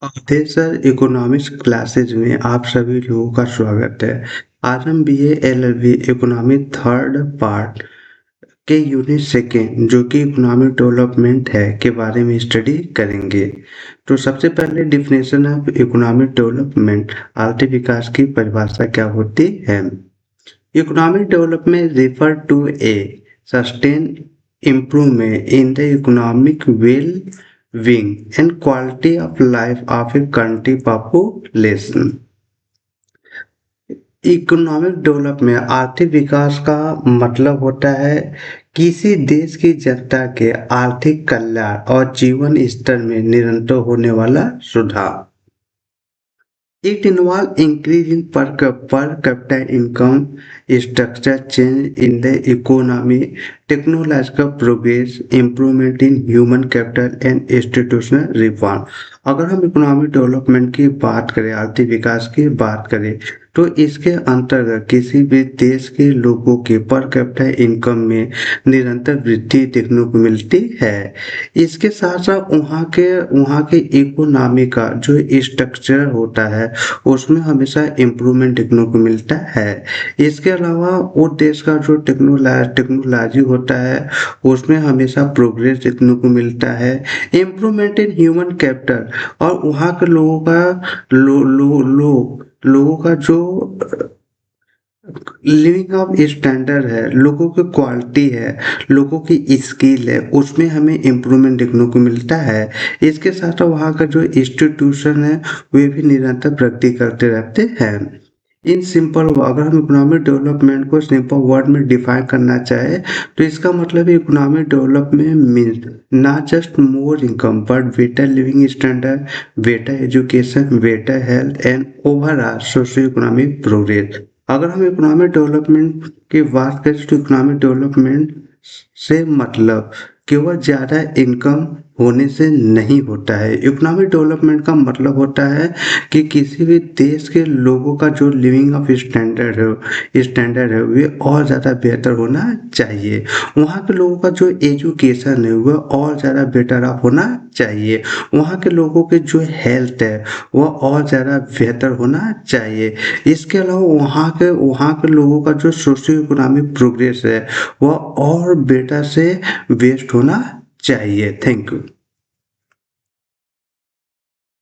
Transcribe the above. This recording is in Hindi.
सर इकोनॉमिक्स क्लासेज में आप सभी लोगों का स्वागत है। आज हम BA LLB economy third part के यूनिट सेकेंड जो कि इकोनॉमिक डेवलपमेंट है के बारे में स्टडी करेंगे। तो सबसे पहले डिफिनेशन ऑफ इकोनॉमिक डेवलपमेंट, आर्थिक विकास की परिभाषा क्या होती है। Economic development refer to a sustain improvement in the economic well-being and quality of life of a country population। Economic development आर्थिक विकास का मतलब होता है किसी देश की जनता के आर्थिक कल्याण और जीवन स्तर में निरंतर होने वाला सुधार। It involves increase in per capita income, structure change in the economy, technological progress, improvement in human capital and institutional reform। अगर हम इकोनॉमिक डेवलपमेंट की बात करें, आर्थिक विकास की बात करें, तो इसके अंतर्गत किसी भी देश के लोगों के पर कैपिटा इनकम में निरंतर वृद्धि देखने को मिलती है। इसके साथ साथ वहाँ के इकोनॉमी का जो स्ट्रक्चर होता है उसमें हमेशा इम्प्रूवमेंट देखने को मिलता है। इसके अलावा वो देश का जो टेक्नोलॉजी होता है उसमें हमेशा प्रोग्रेस देखने को मिलता है। इम्प्रूवमेंट इन ह्यूमन कैपिटल और वहाँ के लोगों का जो लिविंग ऑफ स्टैंडर्ड है, लोगों की क्वालिटी है, लोगों की स्किल है, उसमें हमें इम्प्रूवमेंट देखने को मिलता है। इसके साथ साथ वहाँ का जो इंस्टीट्यूशन है वे भी निरंतर प्रगति करते रहते हैं। इन सिंपल अगर हम इकोनॉमिक डेवलपमेंट को सिंपल वर्ड में डिफाइन करना चाहे तो इसका मतलब economic development means not just more income but better living standard, better education, better health and overall socio economic progress. अगर हम इकोनॉमिक डेवलपमेंट की बात करें तो इकोनॉमिक डेवलपमेंट से मतलब केवल ज़्यादा इनकम होने से नहीं होता है। इकोनॉमिक डेवलपमेंट का मतलब होता है कि किसी भी देश के लोगों का जो लिविंग ऑफ स्टैंडर्ड है वे और ज़्यादा बेहतर होना चाहिए। वहाँ के लोगों का जो एजुकेशन है वह और ज़्यादा बेटर ऑफ होना चाहिए। वहाँ के लोगों के जो हेल्थ है वह और ज़्यादा बेहतर होना चाहिए। इसके अलावा वहाँ के लोगों का जो सोशियो इकोनॉमिक प्रोग्रेस है वह और बेटर से बेस्ट होना चाहिए। Thank you.